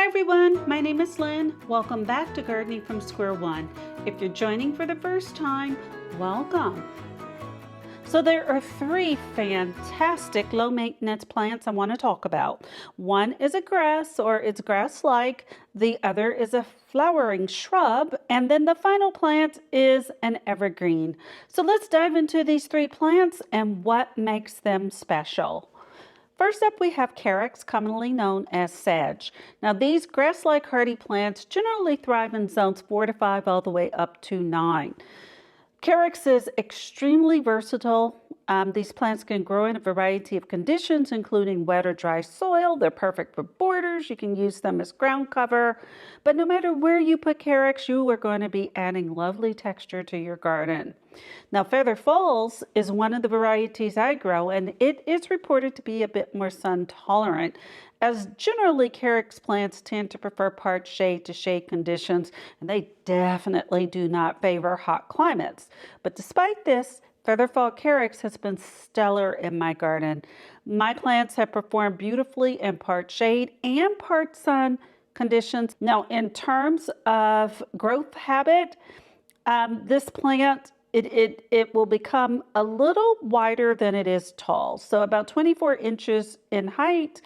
Hi everyone, my name is Lynn. Welcome back to Gardening from Square One. If you're joining for the first time, welcome. So there are three fantastic low maintenance plants I want to talk about. One is a grass, or it's grass-like. The other is a flowering shrub. And then the final plant is an evergreen. So let's dive into these three plants and what makes them special. First up, we have Carex, commonly known as sage. Now, these grass-like hardy plants generally thrive in zones 4 to 5 all the way up to 9. Carex is extremely versatile. These plants can grow in a variety of conditions, including wet or dry soil. They're perfect for borders. You can use them as ground cover. But no matter where you put Carex, you are going to be adding lovely texture to your garden. Now, Feather Falls is one of the varieties I grow, and it is reported to be a bit more sun tolerant, as generally Carex plants tend to prefer part shade to shade conditions, and they definitely do not favor hot climates. But despite this, Featherfall Carex has been stellar in my garden. My plants have performed beautifully in part shade and part sun conditions. Now, in terms of growth habit, this plant, it will become a little wider than it is tall. So about 24 inches in height,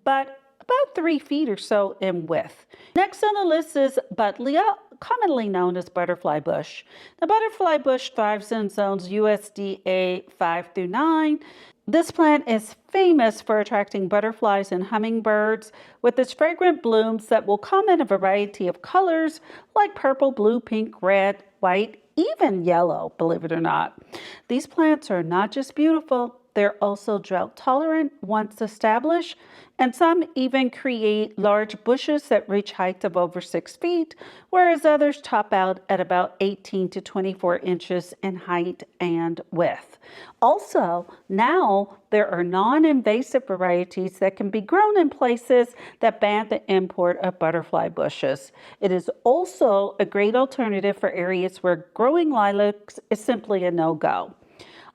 but about 3 feet or so in width. Next on the list is Buddleia, commonly known as butterfly bush. The butterfly bush thrives in zones USDA 5 through 9. This plant is famous for attracting butterflies and hummingbirds with its fragrant blooms that will come in a variety of colors like purple, blue, pink, red, white, even yellow, believe it or not. These plants are not just beautiful, they're also drought tolerant once established, and some even create large bushes that reach heights of over 6 feet, whereas others top out at about 18 to 24 inches in height and width. Also, now there are non-invasive varieties that can be grown in places that ban the import of butterfly bushes. It is also a great alternative for areas where growing lilacs is simply a no-go.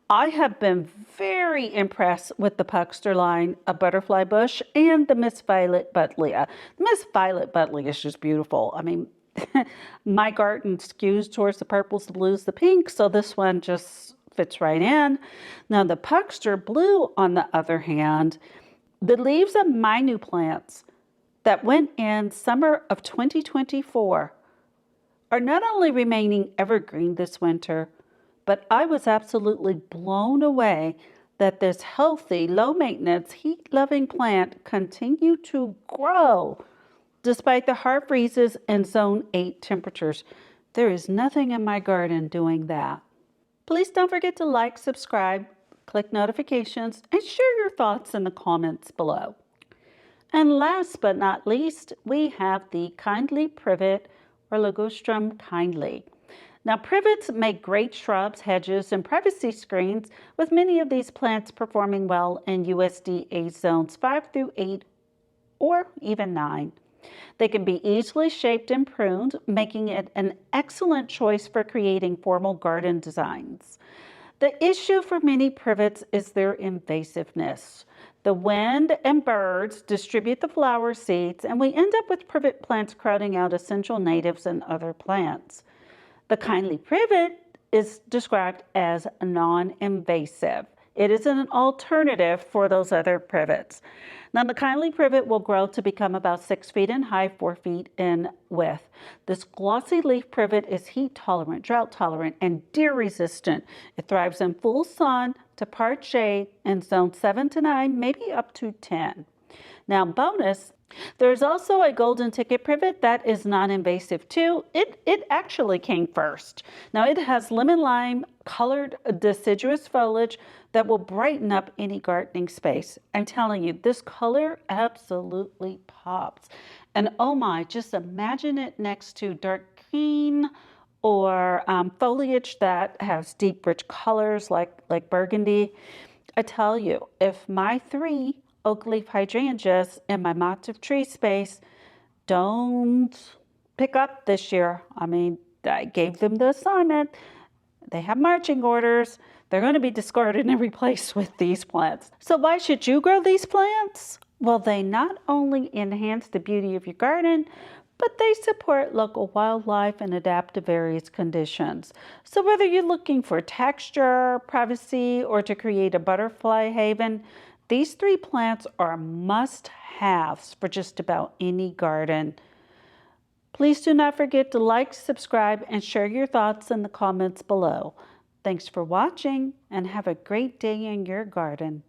I have been very impressed with the Puckster line of butterfly bush and the Miss Violet Buddleia. Miss Violet Buddleia is just beautiful. I mean, my garden skews towards the purples, the blues, the pinks, so this one just fits right in. Now, the Puckster blue, on the other hand, the leaves of my new plants that went in summer of 2024 are not only remaining evergreen this winter, but I was absolutely blown away that this healthy, low-maintenance, heat-loving plant continued to grow despite the hard freezes and zone 8 temperatures. There is nothing in my garden doing that. Please don't forget to like, subscribe, click notifications, and share your thoughts in the comments below. And last but not least, we have the kindly privet, or Ligustrum kindly. Now, privets make great shrubs, hedges, and privacy screens, with many of these plants performing well in USDA zones 5 through 8 or even 9. They can be easily shaped and pruned, making it an excellent choice for creating formal garden designs. The issue for many privets is their invasiveness. The wind and birds distribute the flower seeds, and we end up with privet plants crowding out essential natives and other plants. The kindly privet is described as non-invasive. It is an alternative for those other privets. Now, the kindly privet will grow to become about 6 feet in height, 4 feet in width. This glossy leaf privet is heat tolerant, drought tolerant, and deer resistant. It thrives in full sun to part shade in zone 7 to 9, maybe up to 10. Now, bonus, there's also a golden ticket privet that is non-invasive too. It actually came first. Now, it has lemon lime colored deciduous foliage that will brighten up any gardening space. I'm telling you, this color absolutely pops. And oh my, just imagine it next to dark green or foliage that has deep rich colors like burgundy. I tell you, if my 3 oak leaf hydrangeas in my motif tree space don't pick up this year, I mean, I gave them the assignment. They have marching orders. They're going to be discarded and replaced with these plants. So why should you grow these plants? Well, they not only enhance the beauty of your garden, but they support local wildlife and adapt to various conditions. So, whether you're looking for texture, privacy, or to create a butterfly haven, these three plants are must haves for just about any garden. Please do not forget to like, subscribe, and share your thoughts in the comments below. Thanks for watching and have a great day in your garden.